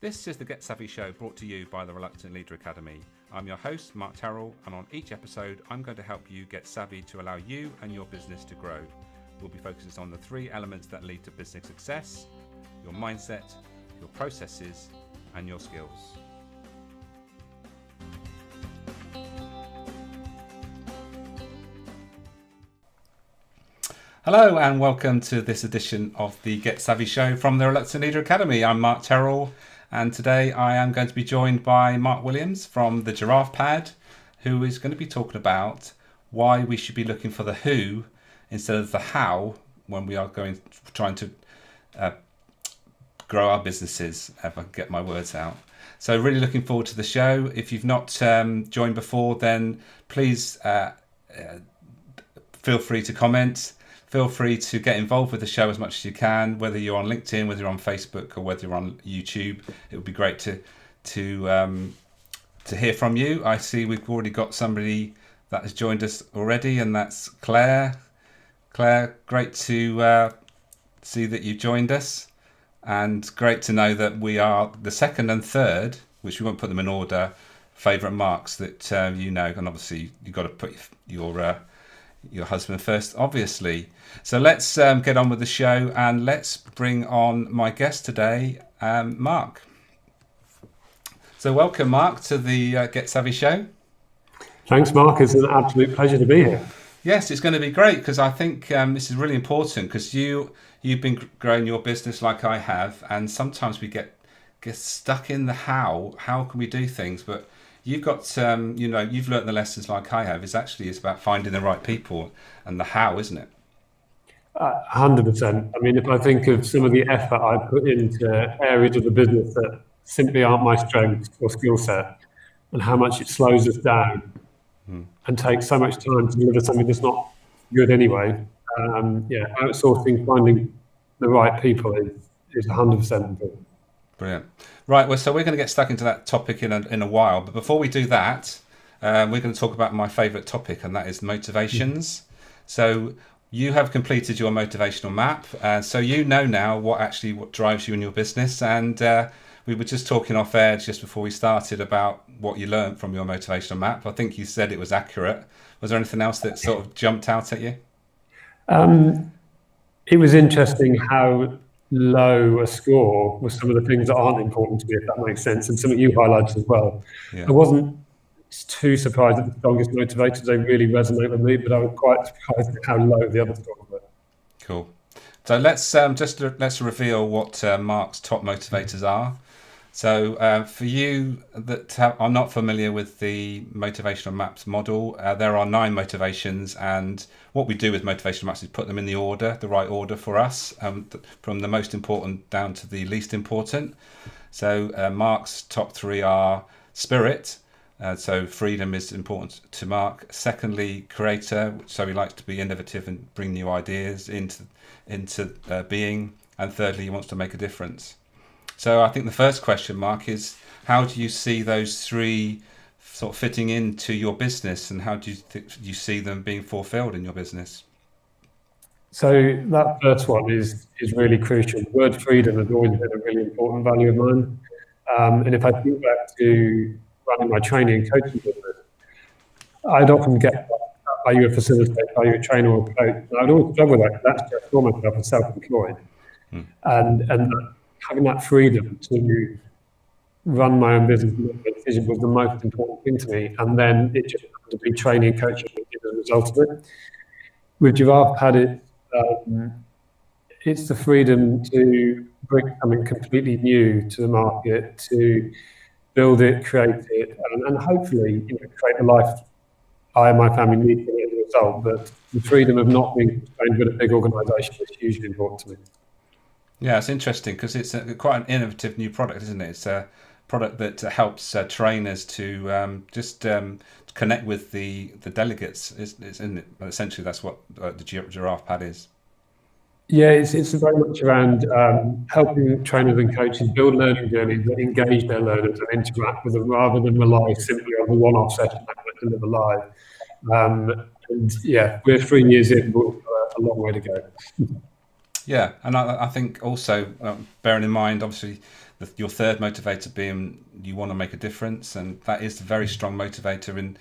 This is the Get Savvy Show, brought to you by the Reluctant Leader Academy. I'm your host, Mark Terrell, and on each episode, I'm going to help you get savvy to allow you and your business to grow. We'll be focusing on the three elements that lead to business success: your mindset, your processes, and your skills. Hello and welcome to this edition of the Get Savvy Show from the Reluctant Leader Academy. I'm Mark Terrell, and today I am going to be joined by Mark Williams from the Giraffe Pad, who is going to be talking about why we should be looking for the who instead of the how when we are trying to grow our businesses, if I can get my words out. So really looking forward to the show. If you've not joined before, then please feel free to comment. Feel free to get involved with the show as much as you can, whether you're on LinkedIn, whether you're on Facebook, or whether you're on YouTube. It would be great to hear from you. I see we've already got somebody that has joined us already, and that's Claire. Claire, great to see that you joined us, and great to know that we are the second and third, which we won't put them in order, favourite marks that you know, and obviously you've got to put your husband first, obviously. So let's get on with the show, and let's bring on my guest today, Mark. So welcome, Mark, to the Get Savvy Show. Thanks, Mark. It's an absolute pleasure to be here. Yes, it's going to be great, because I think this is really important, because you've been growing your business like I have, and sometimes we get stuck in the how can we do things, but you've got you've learnt the lessons like I have. It's about finding the right people and the how, isn't it? 100%. I mean, if I think of some of the effort I put into areas of the business that simply aren't my strength or skill set, and how much it slows us down and takes so much time to deliver something that's not good anyway. Outsourcing, finding the right people is 100% important. Brilliant. Right, well, so we're going to get stuck into that topic in a while, but before we do that, we're going to talk about my favourite topic, and that is motivations. So you have completed your motivational map, so you know now what drives you in your business, and we were just talking off air just before we started about what you learned from your motivational map. I think you said it was accurate. Was there anything else that sort of jumped out at you? It was interesting how low a score was some of the things that aren't important to me, if that makes sense, and something you highlighted as well. Yeah. I wasn't too surprised at the strongest motivators. They really resonate with me, but I was quite surprised at how low the other scores were. Cool. So let's reveal what Mark's top motivators are. So for you that are not familiar with the motivational maps model, there are 9 motivations, and what we do with motivational maps is put them in the right order for us, from the most important down to the least important. So Mark's top 3 are spirit. So freedom is important to Mark. Secondly, creator. So he likes to be innovative and bring new ideas into being. And thirdly, he wants to make a difference. So I think the first question, Mark, is how do you see those 3 sort of fitting into your business, and how do you see them being fulfilled in your business? So that first one is really crucial. The word freedom has always been a really important value of mine. And if I think back to running my training and coaching business, I'd often get, are you a facilitator, are you a trainer or a coach? And I'd always struggle with that, because that's just for myself as self-employed. And having that freedom to run my own business and make a decision was the most important thing to me. And then it just happened to be training and coaching as a result of it. With Giraffe Pad, it's the freedom to bring something completely new to the market, to build it, create it, and hopefully create the life I and my family need to as a result. But the freedom of not being constrained with a big organisation is hugely important to me. Yeah, it's interesting because it's quite an innovative new product, isn't it? It's a product that helps trainers to just connect with the delegates, isn't it? Essentially, that's what the Giraffe Pad is. Yeah, it's very much around helping trainers and coaches build learning journeys that engage their learners and interact with them, rather than rely simply on the one-off session that deliver live. And yeah, we're 3 years in, but a long way to go. Yeah, and I think also bearing in mind, obviously, your third motivator being you want to make a difference, and that is a very strong motivator. In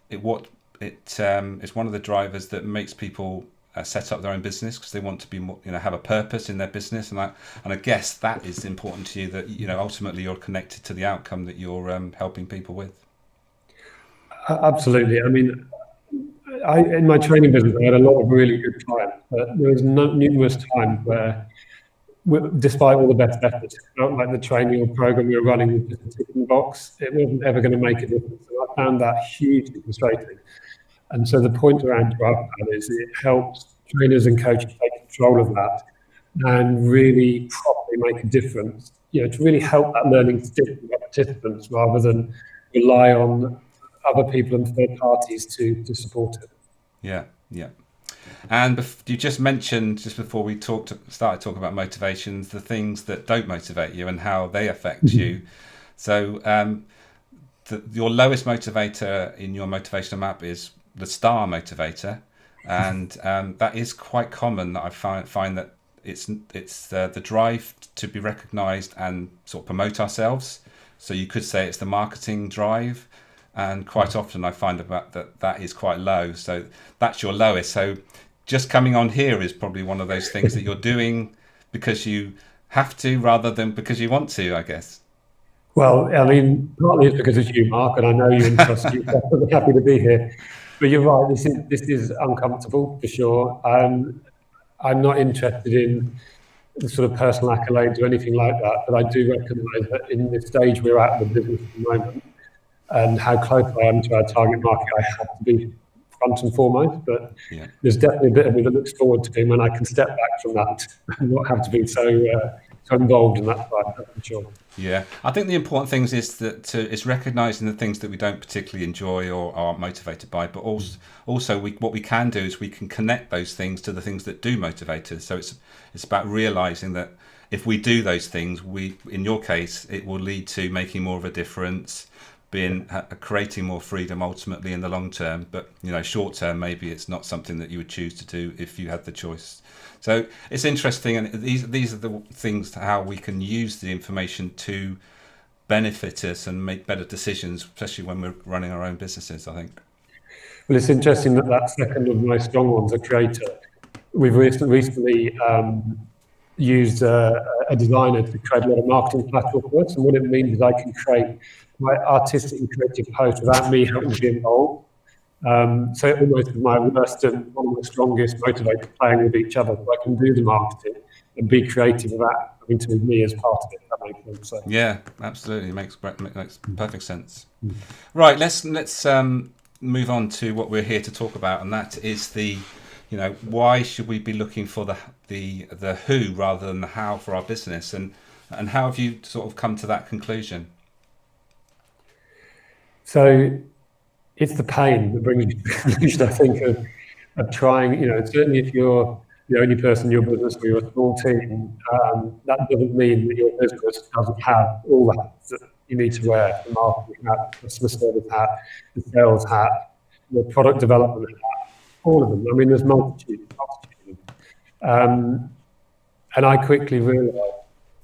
it's one of the drivers that makes people set up their own business because they want to be more, have a purpose in their business, and I guess that is important to you, that ultimately you're connected to the outcome that you're helping people with. Absolutely. I mean, in my training business, I had a lot of really good clients, but there was numerous times where, despite all the best efforts, it felt like the training or program we were running was just a ticking box. It wasn't ever going to make a difference. And I found that hugely frustrating. And so the point around Giraffe Pad is it helps trainers and coaches take control of that and really properly make a difference, to really help that learning stick with our participants rather than rely on other people and third parties to support it. Yeah, yeah. And you just mentioned, just before we started talking about motivations, the things that don't motivate you and how they affect you. So your lowest motivator in your motivational map is the star motivator, and that is quite common. That I find that it's the drive to be recognised and sort of promote ourselves. So you could say it's the marketing drive, and quite often I find about that is quite low. So that's your lowest. So just coming on here is probably one of those things that you're doing because you have to rather than because you want to, I guess. Well, I mean, partly it's because it's you, Mark, and I know you and trust you. So I'm happy to be here. But you're right, this is uncomfortable for sure. I'm not interested in the sort of personal accolades or anything like that, but I do recognise that in the stage we're at in the business at the moment and how close I am to our target market, I have to be front and foremost. But there's definitely a bit of me that looks forward to being when I can step back from that and not have to be so involved in that side, that's for sure. Yeah, I think the important things is that it's recognising the things that we don't particularly enjoy or are motivated by, but also what we can do is we can connect those things to the things that do motivate us. So it's about realising that if we do those things, in your case, it will lead to making more of a difference, creating more freedom ultimately in the long term. But short term, maybe it's not something that you would choose to do if you had the choice. So it's interesting, and these are the things how we can use the information to benefit us and make better decisions, especially when we're running our own businesses, I think. Well, it's interesting that second of my strong ones, a creator. We've recently used a designer to create a lot of marketing platform for us, and what it means is I can create my artistic and creative post without me having to be involved. So it almost is my worst and one of my strongest motivators, playing with each other. So I can do the marketing and be creative without having to be me as part of it. That makes sense. So. Yeah, absolutely, makes perfect sense. Right, let's move on to what we're here to talk about, and that is why should we be looking for the who rather than the how for our business, and how have you sort of come to that conclusion? So it's the pain that brings you to the conclusion, I think, of trying, certainly if you're the only person in your business or you're a small team, that doesn't mean that your business doesn't have all the hats that you need to wear: the marketing hat, the customer service hat, the sales hat, the product development hat, all of them. I mean, there's multitude of them. And I quickly realised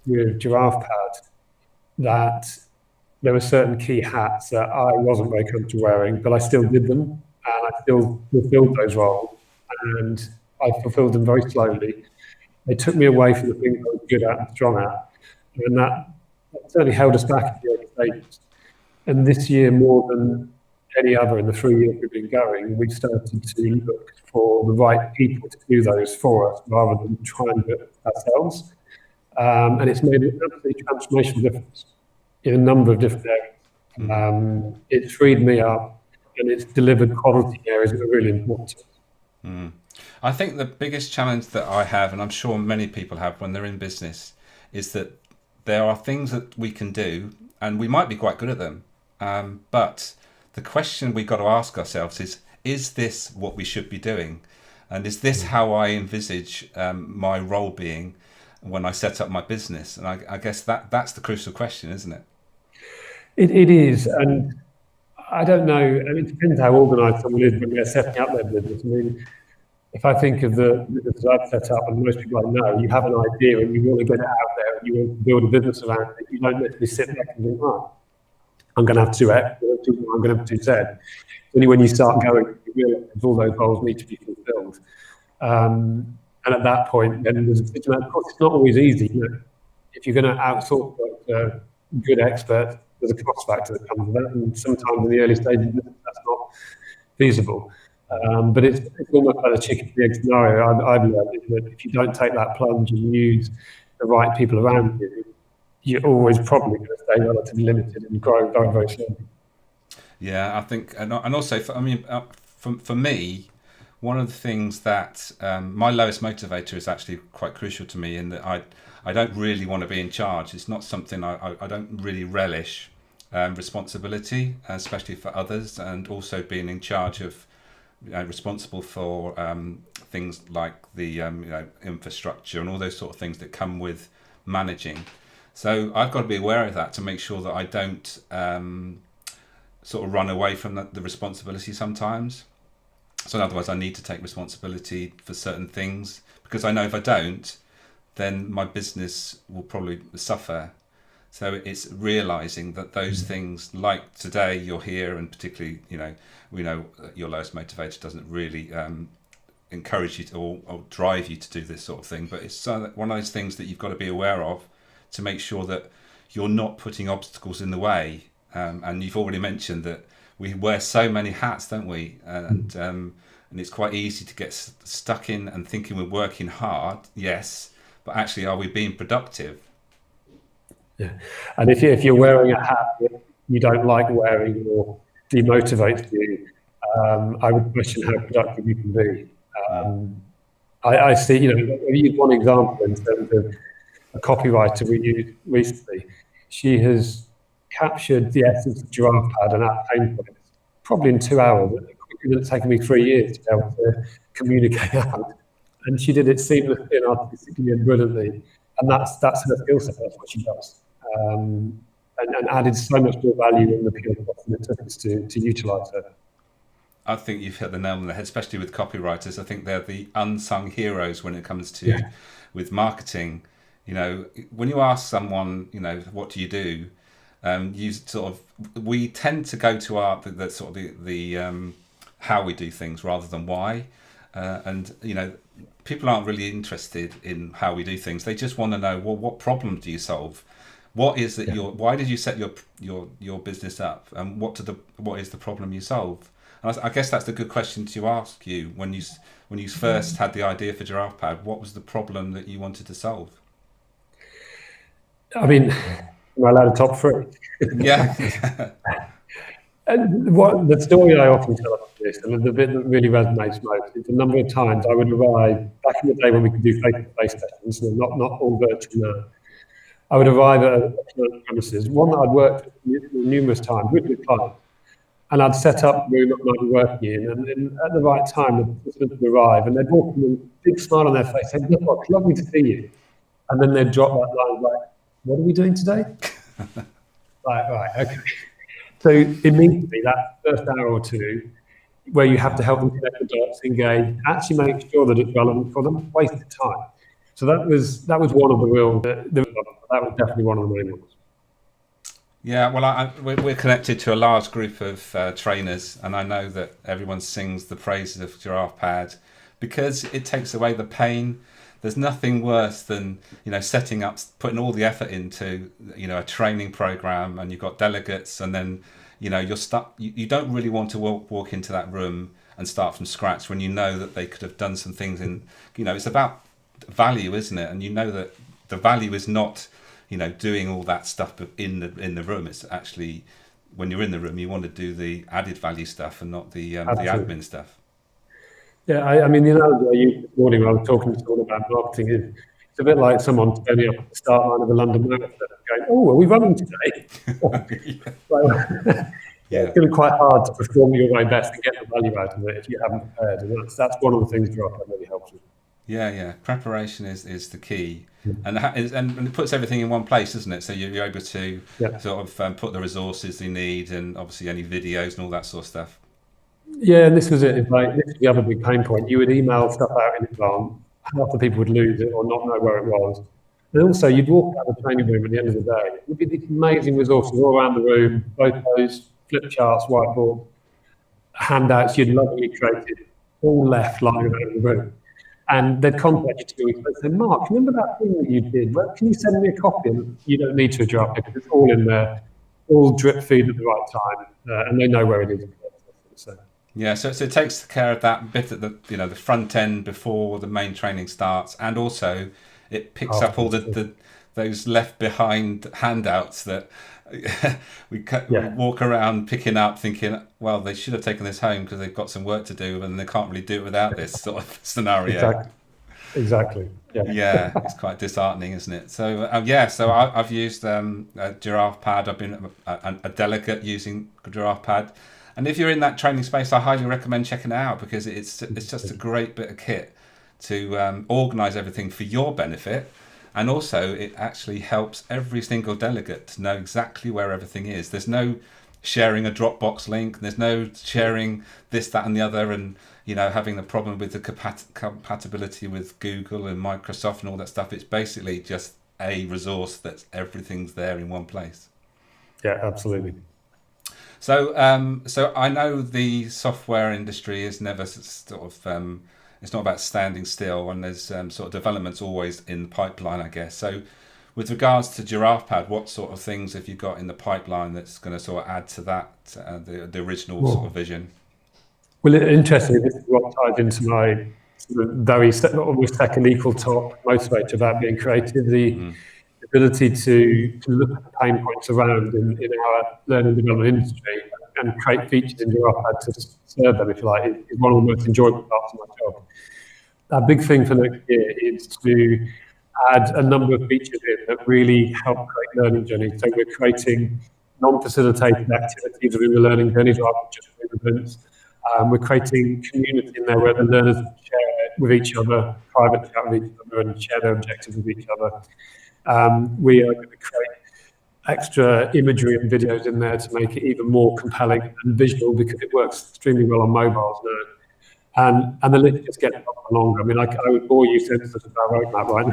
with Giraffe Pad that there were certain key hats that I wasn't very comfortable wearing, but I still did them, and I still fulfilled those roles, and I fulfilled them very slowly. They took me away from the things I was good at and strong at, and that certainly held us back at the early stages. And this year, more than any other in the 3 years we've been going, we've started to look for the right people to do those for us rather than try and do it ourselves. And it's made an absolutely transformational difference in a number of different areas. It's freed me up, and it's delivered quality areas that are really important to us. I think the biggest challenge that I have, and I'm sure many people have when they're in business, is that there are things that we can do, and we might be quite good at them. But the question we've got to ask ourselves is this what we should be doing? And is this how I envisage my role being when I set up my business? And I guess that's the crucial question, isn't it? It is, and I don't know. I mean, it depends how organised someone is when they're setting up their business. I mean, if I think of the business I've set up, and most people I know, you have an idea and you want to get it out there and you want to build a business around it. You don't literally sit back and think, right, I'm going to have to do X, I'm going to have to do Z. Only when you start going, you realize all those goals need to be fulfilled. And at that point, then there's a decision. Of course, it's not always easy. You know, if you're going to outsource good experts, there's a cost factor that comes with that, and sometimes in the early stages, that's not feasible. But it's almost like a chicken and egg scenario. I've learned is that if you don't take that plunge and use the right people around you, you're always probably going to stay relatively limited and grow very, very slowly. Yeah, I think, and also, for me, one of the things that my lowest motivator is actually quite crucial to me in that I don't really want to be in charge. It's not something I don't really relish responsibility, especially for others, and also being in charge of, responsible for things like the infrastructure and all those sort of things that come with managing. So I've got to be aware of that to make sure that I don't sort of run away from the responsibility sometimes. So in other words, I need to take responsibility for certain things, because I know if I don't, then my business will probably suffer. So it's realizing that those things, like today you're here, and particularly, we know your lowest motivator doesn't really encourage you to or drive you to do this sort of thing, but it's one of those things that you've got to be aware of to make sure that you're not putting obstacles in the way. And you've already mentioned that we wear so many hats, don't we? And it's quite easy to get stuck in and thinking we're working hard, yes, but actually, are we being productive? Yeah, and if you're wearing a hat that you don't like wearing or demotivates you, I would question how productive you can be. I see, we use one example in terms of a copywriter we used recently. She has captured the essence of Giraffe Pad and our pain points probably in 2 hours, quicker than it's taken me 3 years to be able to communicate out. And she did it seamlessly and artistically and brilliantly. And that's her skill set. That's what she does. And added so much more value in the pure cost than it took us to utilise her. I think you've hit the nail on the head, especially with copywriters. I think they're the unsung heroes when it comes to with marketing. When you ask someone, what do you do? We tend to go to the how we do things rather than why. And people aren't really interested in how we do things. They just want to know, well, what problem do you solve? What is it? Why did you set your business up? And what is the problem you solve? And I guess that's a good question to ask you when you first had the idea for Giraffe Pad. What was the problem that you wanted to solve? I mean, am I allowed a top three? Yeah. And what the story I often tell about this, and the bit that really resonates most, is the number of times I would arrive back in the day when we could do face-to-face sessions, and not all virtual now. I would arrive at a client's premises, one that I'd worked with numerous times with the client, and I'd set up the room that I might be working in, and at the right time, the participants would arrive, and they'd walk in with a big smile on their face, saying, "Look, it's lovely to see you," and then they'd drop that line like, "What are we doing today?" Right, okay. So immediately, that first hour or two, where you have to help them connect the dots, engage, actually make sure that it's relevant for them, wasted time. So that was one of the real. That was definitely one of the main ones. Yeah, well, we're connected to a large group of trainers, and I know that everyone sings the praises of Giraffe Pad because it takes away the pain. There's nothing worse than setting up, putting all the effort into a training program, and you've got delegates, and then you're stuck. You don't really want to walk into that room and start from scratch when you know that they could have done some things. It's about value, isn't it? And that the value is not doing all that stuff in the room. It's actually when you're in the room, you want to do the added value stuff and not the admin stuff. Yeah, I mean, the analogy I used this morning when I was talking to someone about marketing is it's a bit like someone turning up at the start line of a London marathon and going, "Oh, are we running today?" It's going to be quite hard to perform your very best and get the value out of it if you haven't prepared. And that's one of the things Giraffe really helps with. Yeah. Preparation is the key, and it puts everything in one place, doesn't it? So you're able to sort of put the resources they need, and obviously any videos and all that sort of stuff. Yeah, and this was it. It's like, this is the other big pain point. You would email stuff out in advance, half the people would lose it or not know where it was. And also, you'd walk out of the training room at the end of the day. There'd be these amazing resources all around the room, photos, flip charts, whiteboard, handouts you'd lovingly created, all left lying around the room. And they'd contact you 2 weeks later and say, Mark, remember that thing that you did? Well, can you send me a copy? And you don't need to draft it because it's all in there, all drip feed at the right time, and they know where it is. So. Yeah, so it takes care of that bit at the front end before the main training starts, and also it picks up all those left behind handouts that we walk around picking up, thinking, well, they should have taken this home because they've got some work to do, and they can't really do it without this sort of scenario. Exactly. Yeah, it's quite disheartening, isn't it? So so I've used a Giraffe Pad. I've been a delegate using Giraffe Pad. And if you're in that training space, I highly recommend checking it out because it's just a great bit of kit to organise everything for your benefit. And also, it actually helps every single delegate to know exactly where everything is. There's no sharing a Dropbox link. There's no sharing this, that, and the other, and having the problem with the compatibility with Google and Microsoft and all that stuff. It's basically just a resource that's everything's there in one place. Yeah, absolutely. So, so I know the software industry is never sort of it's not about standing still, and there's sort of developments always in the pipeline, I guess. So, with regards to Giraffe Pad, what sort of things have you got in the pipeline that's going to sort of add to that the original sort of vision? Well, interestingly, this is what ties into my very almost second equal top motivator about being creative. The ability to look at the pain points around in our learning development industry and create features in Giraffe Pad to serve them, if you like, is one of the most enjoyable parts of my job. A big thing for next year is to add a number of features in that really help create learning journeys. So we're creating non-facilitated activities within the learning journeys rather than just events. We're creating community in there where the learners share with each other, private chat with each other, and share their objectives with each other. We are going to create extra imagery and videos in there to make it even more compelling and visual because it works extremely well on mobiles now. And the list just gets longer. I mean, I would bore you senseless about roadmap right now.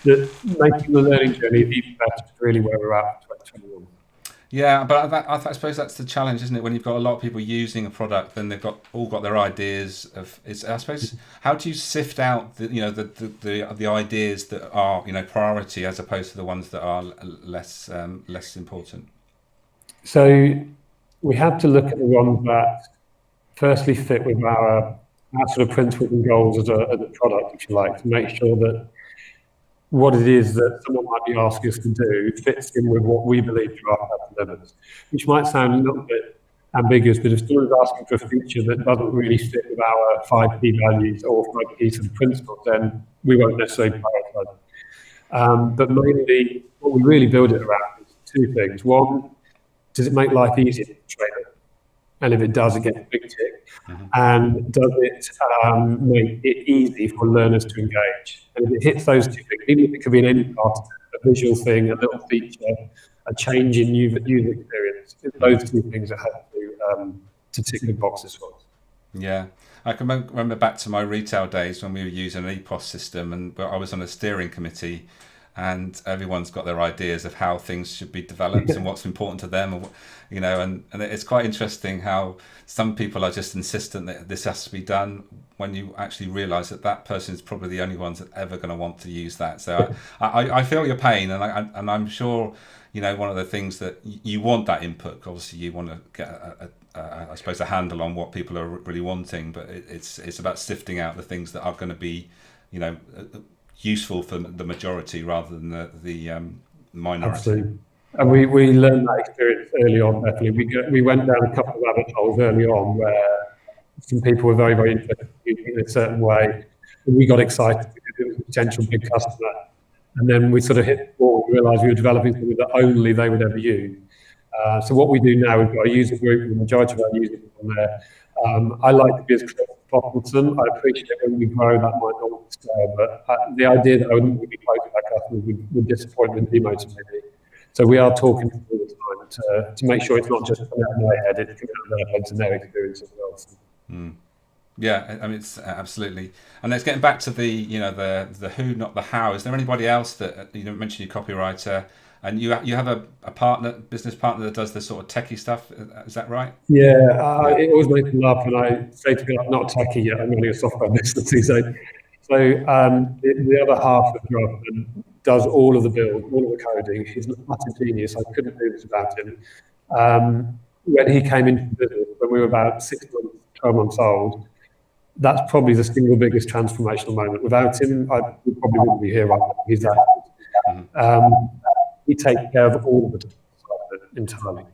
Making the learning journey even better is really where we're at for 2021. Yeah, but I suppose that's the challenge, isn't it? When you've got a lot of people using a product, then they've all got their ideas of. I suppose, how do you sift out the ideas that are priority as opposed to the ones that are less important? So we have to look at the ones that firstly fit with our sort of principles and goals as a product, if you like, to make sure that what it is that someone might be asking us to do fits in with what we believe Giraffe Pad delivers, which might sound a little bit ambiguous, but if someone's asking for a feature that doesn't really fit with our 5 key values or 5 key sort of principles, then we won't necessarily prioritize. But mainly, what we really build it around is 2 things. One, does it make life easier for the trainer? And if it does, it gets a big tick. And does it make it easy for learners to engage? And if it hits those 2 things, even if it could be in any part of it, a visual thing, a little feature, a change in user experience, it's those 2 things that have to tick the boxes for us. Yeah. I can remember back to my retail days when we were using an EPOS system, and I was on a steering committee, and everyone's got their ideas of how things should be developed and what's important to them, and it's quite interesting how some people are just insistent that this has to be done when you actually realise that person is probably the only ones that ever going to want to use that. So I feel your pain, and I'm sure one of the things that you want that input. Obviously, you want to get I suppose a handle on what people are really wanting, but it's about sifting out the things that are going to be useful for the majority rather than the minority. Absolutely. And we learned that experience early on, definitely. We went down a couple of rabbit holes early on where some people were very, very interested in a certain way. And we got excited because it was a potential big customer. And then we sort of hit the wall and realised we were developing something that only they would ever use. So what we do now, we've got a user group, the majority of our users on there. I like to be as close as possible to them. I appreciate when we grow, that might not scale, but the idea that I wouldn't be close to our customers would disappoint and demotivate me. So we are talking all the time to make sure it's not just coming out of my head, it's coming out of their heads and their experience as well. So. Yeah, I mean, it's absolutely, and it's getting back to the the who, not the how. Is there anybody else that mentioned your copywriter, and you have a business partner that does this sort of techie stuff? Is that right? Yeah, it always makes me laugh when I say to people, I'm not techie yet, I'm running a software business. The other half of Giraffe Pad does all of the build, all of the coding. He's an utter genius. I couldn't do this without him. When he came into the business, when we were about 6 months, 12 months old, that's probably the single biggest transformational moment. Without him, I probably wouldn't be here right now. He's that good. He takes care of all of the entirely.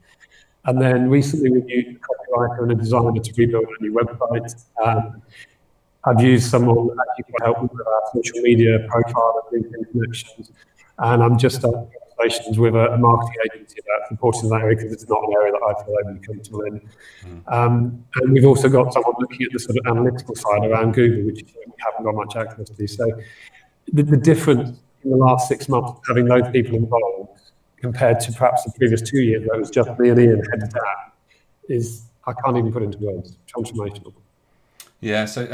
And then recently we used a copywriter and a designer to rebuild a new website. I've used someone actually to help with our social media profile and LinkedIn connections. And I'm just starting conversations with a marketing agency about supporting that area because it's not an area that I feel overly comfortable in. And we've also got someone looking at the sort of analytical side around Google, which we haven't got much access to. So the difference in the last 6 months, having those people involved, compared to perhaps the previous 2 years where it was just me and Ian heads down, is, I can't even put into words, transformational. Yeah, so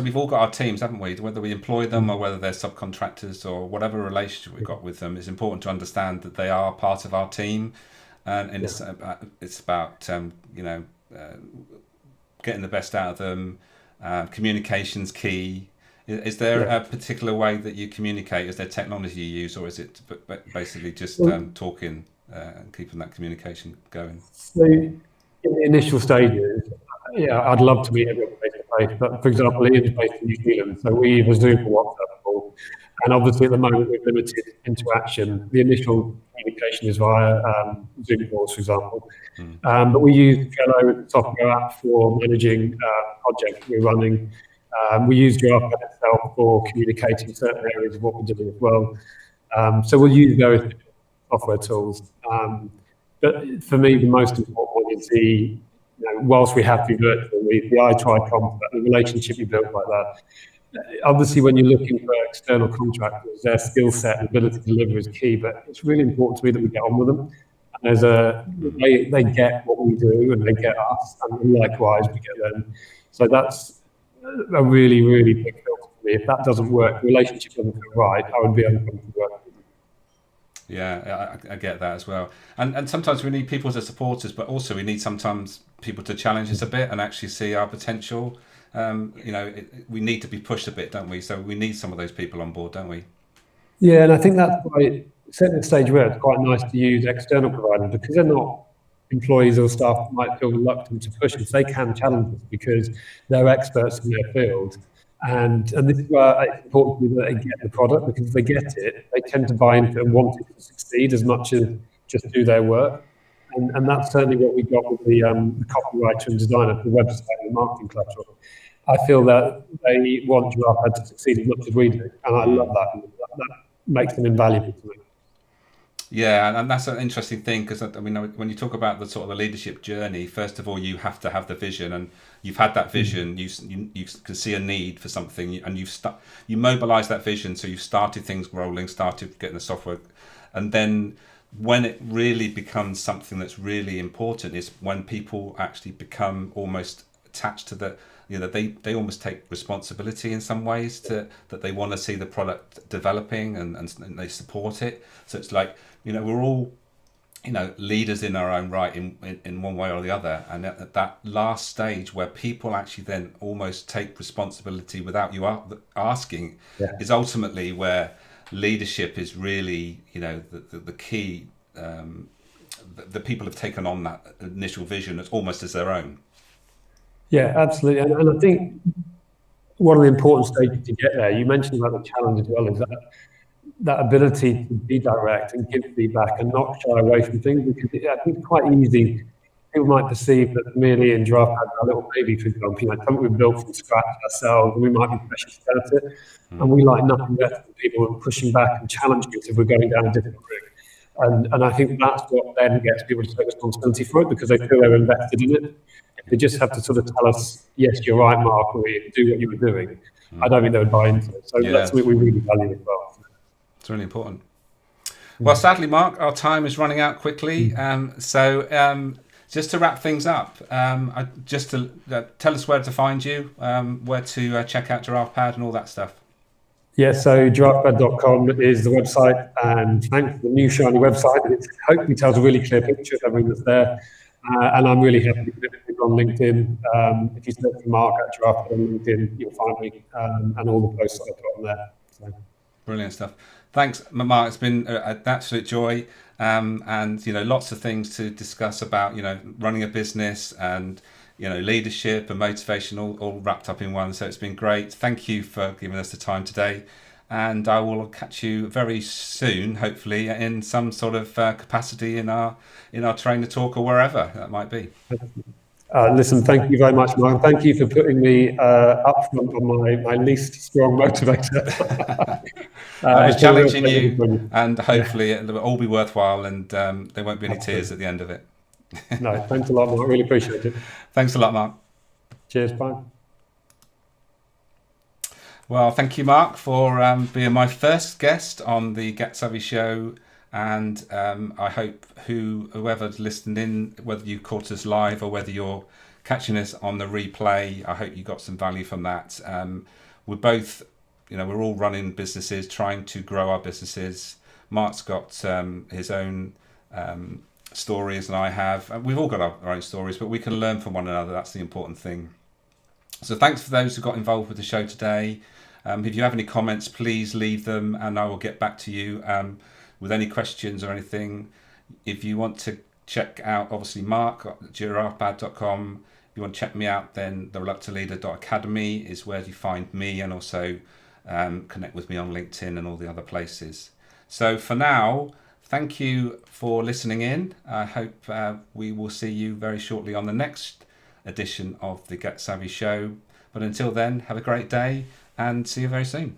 we've all got our teams, haven't we? Whether we employ them or whether they're subcontractors or whatever relationship we've got with them, it's important to understand that they are part of our team, and it's about getting the best out of them. Communication's key. Is there a particular way that you communicate? Is there technology you use, or is it basically just talking and keeping that communication going? So in the initial stages, I'd love to meet everyone face to face, but for example, Ian's based in New Zealand, so we either Zoom or WhatsApp call, and obviously at the moment we've limited interaction. The initial communication is via Zoom calls, for example, but we use Trello as a software app for managing projects we're running. We use Giraffe Pad itself for communicating certain areas of what we're doing as well. So we'll use various software tools. But for me, the most important one is whilst we have to be virtual, the I-try concept, the relationship you build like that. Obviously, when you're looking for external contractors, their skill set and ability to deliver is key, but it's really important to me that we get on with them. And they get what we do and they get us, and likewise, we get them. So that's a really, really big filter for me. If that doesn't work, the relationship doesn't feel right, I would be uncomfortable working with them. Yeah, I get that as well. And sometimes we need people as supporters, but also we need sometimes people to challenge us a bit and actually see our potential. We need to be pushed a bit, don't we? So we need some of those people on board, don't we? Yeah, and I think that's why, setting the stage where it's quite nice to use external providers, because they're not employees or staff that might feel reluctant to push us. They can challenge us because they're experts in their field. And this is why it's important to me that they get the product, because if they get it, they tend to buy into it and want it to succeed as much as just do their work. And that's certainly what we got with the copywriter and designer for the website and the marketing collateral. I feel that they want Giraffe Pad to succeed as much as we do, and I love that. That makes them invaluable to me. Yeah, and that's an interesting thing, because when you talk about the sort of the leadership journey, first of all, you have to have the vision, and you've had that vision. You can see a need for something, and you mobilise that vision. So you've started things rolling, started getting the software, and then when it really becomes something that's really important is when people actually become almost attached to the. They almost take responsibility in some ways that they want to see the product developing and they support it. So it's like, we're all, leaders in our own right in one way or the other. And at that last stage where people actually then almost take responsibility without you asking is ultimately where leadership is really, the key. The people have taken on that initial vision as almost as their own. Yeah, absolutely. And I think one of the important stages to get there, you mentioned about the challenge as well, is that ability to be direct and give feedback and not shy away from things, because I think it's quite easy. People might perceive that me and Ian Giraffe Pad are a little baby, for example, something we've built from scratch ourselves, and we might be precious about it. And we like nothing better than people pushing back and challenging us if we're going down a different route. And I think that's what then gets people to take responsibility for it, because they feel they're invested in it. They just have to sort of tell us, yes, you're right, Mark, or do what you were doing. I don't think they would buy into it. So that's what we really value as well. It's really important. Well, sadly, Mark, our time is running out quickly. Just to wrap things up, just to tell us where to find you, where to check out Giraffe Pad and all that stuff. Yeah, so giraffepad.com is the website, and thanks to the new shiny website, it hopefully tells a really clear picture of everything that's there. And I'm really happy to connect with you on LinkedIn. If you search for Mark at Giraffe Pad on LinkedIn, you'll find me, and all the posts I put on there. So. Brilliant stuff. Thanks, Mark. It's been an absolute joy, and lots of things to discuss about running a business and leadership and motivation all wrapped up in one. So it's been great. Thank you for giving us the time today, and I will catch you very soon, hopefully in some sort of capacity in our trainer talk or wherever that might be. Listen, thank you very much, Mark. Thank you for putting me up front on my least strong motivator. I was challenging you, you, and hopefully it'll all be worthwhile, and there won't be any tears at the end of it. No, thanks a lot, Mark. Really appreciate it. Thanks a lot, Mark. Cheers. Bye. Well, thank you, Mark, for being my first guest on the Get Savvy show. And I hope whoever's listened in, whether you caught us live or whether you're catching us on the replay, I hope you got some value from that. We're both, we're all running businesses, trying to grow our businesses. Mark's got his own stories, and I have. And we've all got our own stories, but we can learn from one another. That's the important thing. So thanks for those who got involved with the show today. If you have any comments, please leave them, and I will get back to you with any questions or anything. If you want to check out, obviously, Mark at giraffepad.com. If you want to check me out, then thereluctantleader.academy is where you find me, and also connect with me on LinkedIn and all the other places. So for now, thank you for listening in. I hope we will see you very shortly on the next edition of the Get Savvy show. But until then, have a great day and see you very soon.